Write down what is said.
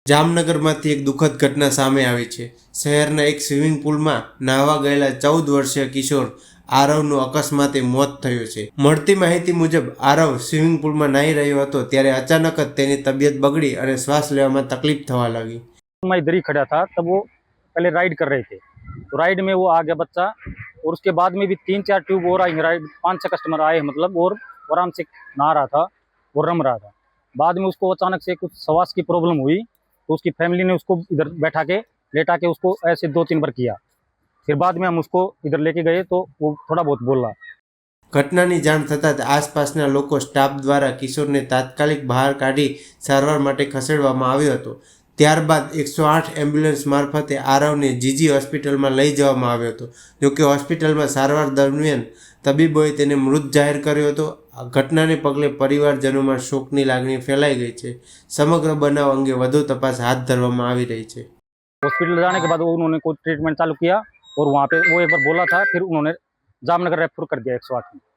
જામનગરમાંથી એક દુઃખદ ઘટના સામે આવી છે। શહેરના એક સ્વિમિંગ પુલમાં નાહવા ગયેલા 14 વર્ષીય કિશોર આરવનું અકસ્માતે મોત થયું છે। મળતી માહિતી મુજબ આરવ સ્વિમિંગ પુલમાં નાહી રહ્યો હતો ત્યારે અચાનક જ તેની તબિયત બગડી અને શ્વાસ લેવામાં तकलीफ થવા लागी। मैं इधर ही खड़ा था, तब वो पहले राइड कर रहे थे, तो राइड में वो आ गया बच्चा, और उसके बाद में भी 3-4 ट्यूब और आई राइड, 5-6 कस्टमर आए मतलब, और आराम से नहा रहा था और रम रहा था। बाद में उसको अचानक से कुछ श्वास की प्रॉब्लम हुई, तो उसकी फैमिली ने उसको इधर बैठा के लेटा के उसको ऐसे 2-3 बार किया। फिर बाद में हम उसको इधर लेके गए तो वो थोड़ा बहुत बोला। ઘટનાની જાણ થતાં જ આસપાસના લોકો સ્ટાફ દ્વારા કિશોરને તાત્કાલિક બહાર કાઢી સારવાર માટે ખસેડવામાં આવ્યો હતો। ત્યારબાદ 108 એમ્બ્યુલન્સ મારફતે આરવને જીજી હોસ્પિટલમાં લઈ જવામાં આવ્યો હતો। જોકે હોસ્પિટલમાં સારવાર દરમિયાન તબીબોએ તેને મૃત જાહેર કર્યો હતો। આ ઘટનાને પગલે પરિવારજનોમાં શોકની લાગણી ફેલાઈ ગઈ છે। સમગ્ર બનાવ અંગે વધુ તપાસ હાથ ધરવામાં આવી રહી છે। हॉस्पिटल जाने के बाद उन्होंने कोई ट्रीटमेंट चालू किया और वहाँ पे वो एक बार बोला था, फिर उन्होंने जामनगर रेफर कर दिया 108 में।